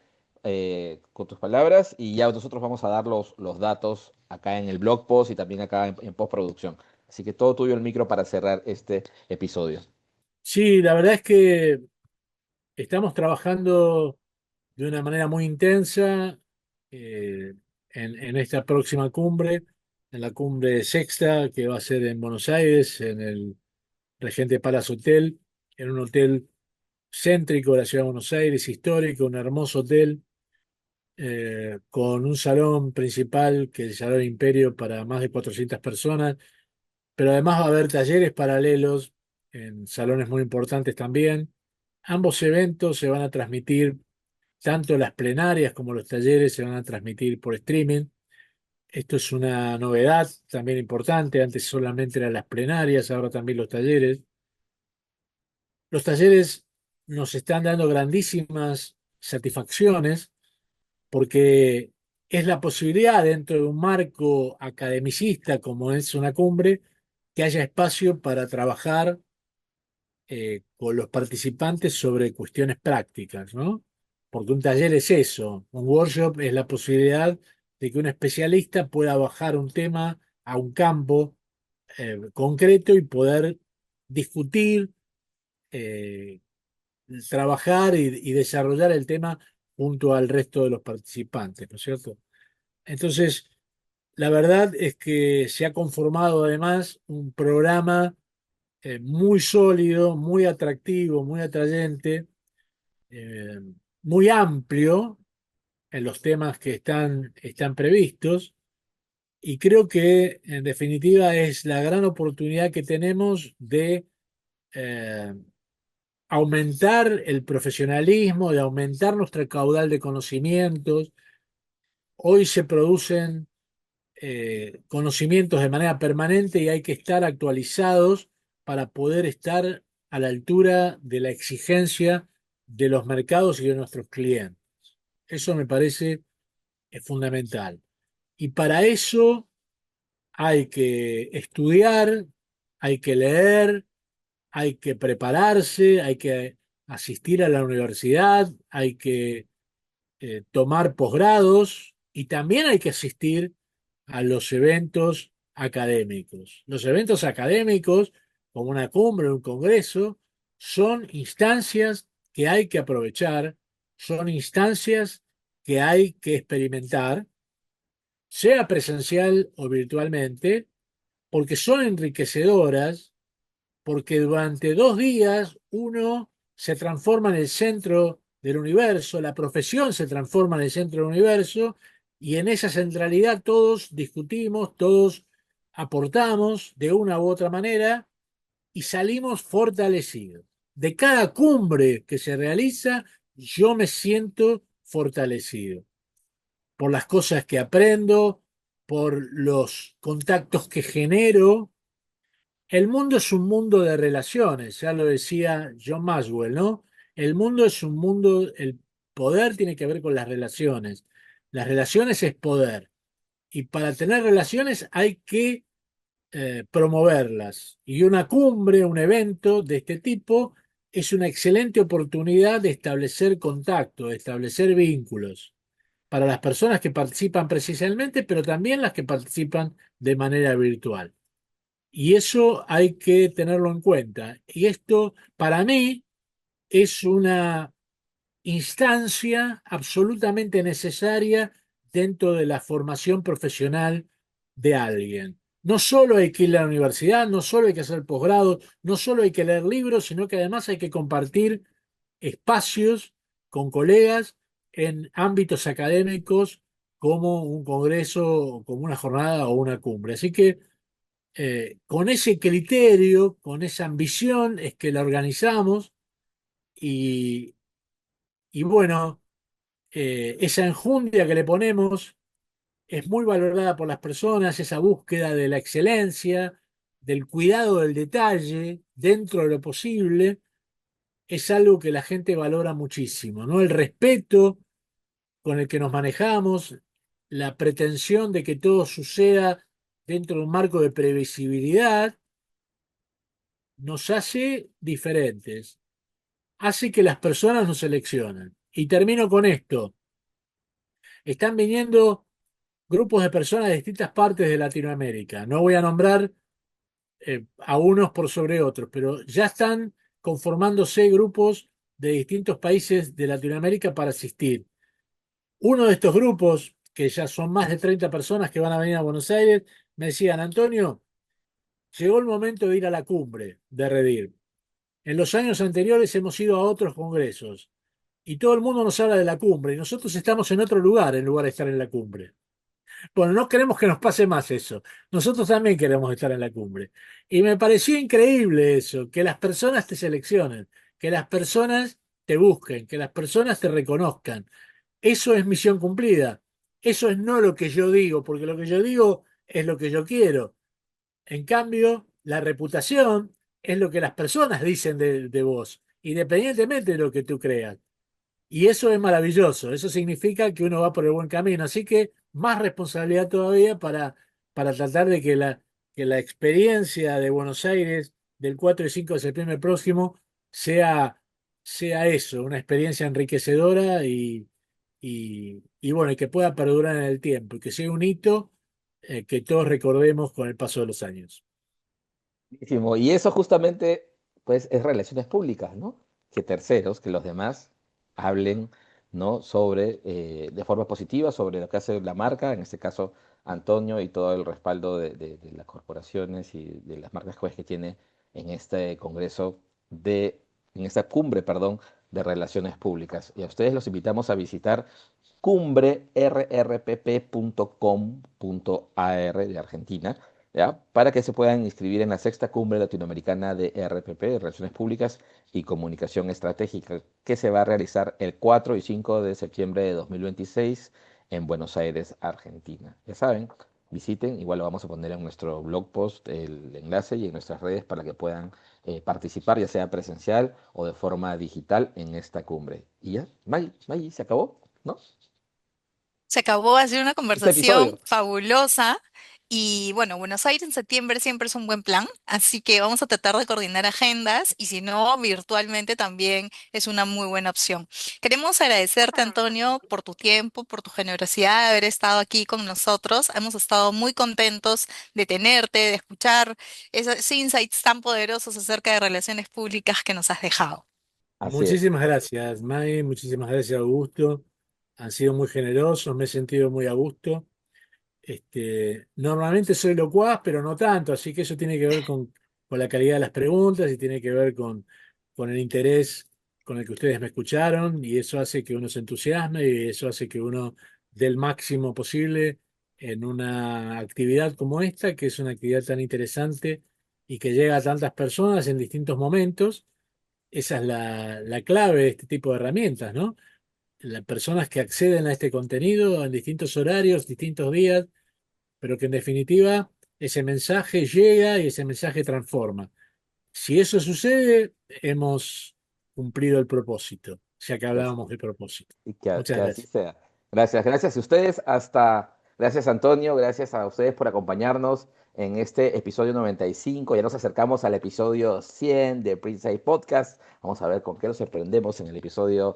[SPEAKER 2] con tus palabras y ya nosotros vamos a dar los datos acá en el blog post y también acá en postproducción. Así que todo tuyo el micro para cerrar este episodio.
[SPEAKER 3] Sí, la verdad es que estamos trabajando de una manera muy intensa eh, en esta próxima cumbre, en la cumbre sexta que va a ser en Buenos Aires, en el Regente Palace Hotel, en un hotel céntrico de la ciudad de Buenos Aires, histórico, un hermoso hotel. con un salón principal que es el Salón Imperio para más de 400 personas, pero además va a haber talleres paralelos en salones muy importantes también. Ambos eventos se van a transmitir, tanto las plenarias como los talleres se van a transmitir por streaming. Esto es una novedad también importante. Antes solamente eran las plenarias, ahora también los talleres. Los talleres nos están dando grandísimas satisfacciones porque es la posibilidad dentro de un marco academicista como es una cumbre, que haya espacio para trabajar con los participantes sobre cuestiones prácticas, ¿no? Porque un taller es eso, un workshop es la posibilidad de que un especialista pueda bajar un tema a un campo concreto y poder discutir, eh, trabajar y desarrollar el tema junto al resto de los participantes, ¿no es cierto? Entonces, la verdad es que se ha conformado además un programa muy sólido, muy atractivo, muy atrayente, eh, muy amplio en los temas que están previstos, y creo que en definitiva es la gran oportunidad que tenemos de eh, aumentar el profesionalismo, de aumentar nuestro caudal de conocimientos. Hoy se producen conocimientos de manera permanente y hay que estar actualizados para poder estar a la altura de la exigencia de los mercados y de nuestros clientes. Eso me parece fundamental. Y para eso hay que estudiar, hay que leer, hay que prepararse, hay que asistir a la universidad, hay que tomar posgrados y también hay que asistir a los eventos académicos. Los eventos académicos, como una cumbre, un congreso, son instancias que hay que aprovechar, son instancias que hay que experimentar, sea presencial o virtualmente, porque son enriquecedoras, porque durante 2 días uno se transforma en el centro del universo, la profesión se transforma en el centro del universo, y en esa centralidad todos discutimos, todos aportamos de una u otra manera y salimos fortalecidos. De cada cumbre que se realiza, yo me siento fortalecido por las cosas que aprendo, por los contactos que genero. El mundo es un mundo de relaciones, ya lo decía John Maxwell, ¿no? El mundo es un mundo, el poder tiene que ver con las relaciones. Las relaciones es poder. Y para tener relaciones hay que promoverlas. Y una cumbre, un evento de este tipo, es una excelente oportunidad de establecer contacto, de establecer vínculos para las personas que participan presencialmente, pero también las que participan de manera virtual. Y eso hay que tenerlo en cuenta. Y esto, para mí, es una instancia absolutamente necesaria dentro de la formación profesional de alguien. No solo hay que ir a la universidad, no solo hay que hacer posgrado, no solo hay que leer libros, sino que además hay que compartir espacios con colegas en ámbitos académicos como un congreso, como una jornada o una cumbre. Así que con ese criterio, con esa ambición, es que la organizamos y, y bueno, esa enjundia que le ponemos es muy valorada por las personas, esa búsqueda de la excelencia, del cuidado del detalle dentro de lo posible, es algo que la gente valora muchísimo, ¿no? El respeto con el que nos manejamos, la pretensión de que todo suceda dentro de un marco de previsibilidad nos hace diferentes, hace que las personas nos seleccionen. Y termino con esto. Están viniendo grupos de personas de distintas partes de Latinoamérica. No voy a nombrar a unos por sobre otros, pero ya están conformándose grupos de distintos países de Latinoamérica para asistir. Uno de estos grupos, que ya son más de 30 personas que van a venir a Buenos Aires, me decían, Antonio, llegó el momento de ir a la cumbre de Redir. En los años anteriores hemos ido a otros congresos, y todo el mundo nos habla de la cumbre y nosotros estamos en otro lugar en lugar de estar en la cumbre. Bueno, no queremos que nos pase más eso. Nosotros también queremos estar en la cumbre. Y me pareció increíble eso, que las personas te seleccionen, que las personas te busquen, que las personas te reconozcan. Eso es misión cumplida. Eso es no lo que yo digo, porque lo que yo digo es lo que yo quiero. En cambio, la reputación es lo que las personas dicen de vos, independientemente de lo que tú creas. Y eso es maravilloso, eso significa que uno va por el buen camino. Así que más responsabilidad todavía para tratar de que la experiencia de Buenos Aires del 4 y 5 de septiembre próximo sea, sea eso, una experiencia enriquecedora y bueno, y que pueda perdurar en el tiempo y que sea un hito que todos recordemos con el paso de los años.
[SPEAKER 2] Buenísimo. Y eso justamente, pues, es relaciones públicas, ¿no? Que terceros, que los demás hablen, ¿no? Sobre, de forma positiva, sobre lo que hace la marca, en este caso Antonio y todo el respaldo de las corporaciones y de las marcas pues, que tiene en este congreso en esta cumbre, perdón, de relaciones públicas. Y a ustedes los invitamos a visitar cumbrerrpp.com.ar de Argentina, ¿ya? Para que se puedan inscribir en la sexta cumbre latinoamericana de RPP, de Relaciones Públicas y Comunicación Estratégica, que se va a realizar el 4 y 5 de septiembre de 2026 en Buenos Aires, Argentina. Ya saben, visiten, igual lo vamos a poner en nuestro blog post, el enlace y en nuestras redes para que puedan participar, ya sea presencial o de forma digital en esta cumbre. Y ya, Maggie, se acabó, ¿no?
[SPEAKER 1] Se acabó de hacer una
[SPEAKER 2] Este
[SPEAKER 1] conversación
[SPEAKER 2] episodio.
[SPEAKER 1] fabulosa y bueno, Buenos Aires en septiembre siempre es un buen plan, así que vamos a tratar de coordinar agendas y si no, virtualmente también es una muy buena opción. Queremos agradecerte, Antonio, por tu tiempo, por tu generosidad de haber estado aquí con nosotros. Hemos estado muy contentos de tenerte, de escuchar esos insights tan poderosos acerca de relaciones públicas que nos has dejado.
[SPEAKER 2] Así es.
[SPEAKER 3] Muchísimas gracias, May, muchísimas gracias, Augusto. Han sido muy generosos, me he sentido muy a gusto. Normalmente soy locuaz, pero no tanto, así que eso tiene que ver con la calidad de las preguntas y tiene que ver con el interés con el que ustedes me escucharon y eso hace que uno se entusiasme y eso hace que uno dé el máximo posible en una actividad como esta, que es una actividad tan interesante y que llega a tantas personas en distintos momentos. Esa es la clave de este tipo de herramientas, ¿no? Las personas que acceden a este contenido en distintos horarios, distintos días, pero que en definitiva ese mensaje llega y ese mensaje transforma. Si eso sucede, hemos cumplido el propósito, ya que hablábamos de propósito.
[SPEAKER 2] Y
[SPEAKER 3] Muchas
[SPEAKER 2] que así
[SPEAKER 3] gracias.
[SPEAKER 2] sea. Gracias, gracias a ustedes. Gracias Antonio, gracias a ustedes por acompañarnos en este episodio 95. Ya nos acercamos al episodio 100 de Prince Eye Podcast. Vamos a ver con qué nos sorprendemos en el episodio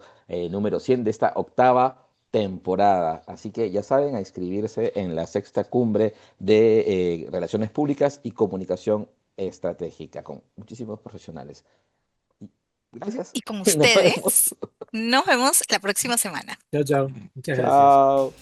[SPEAKER 2] número 100 de esta octava temporada. Así que ya saben, a inscribirse en la sexta cumbre de Relaciones Públicas y Comunicación Estratégica con muchísimos profesionales. Y gracias
[SPEAKER 1] Y con
[SPEAKER 2] y nos vemos.
[SPEAKER 1] ustedes, nos vemos la próxima semana.
[SPEAKER 3] Chao, chao. Muchas gracias.
[SPEAKER 2] Chao.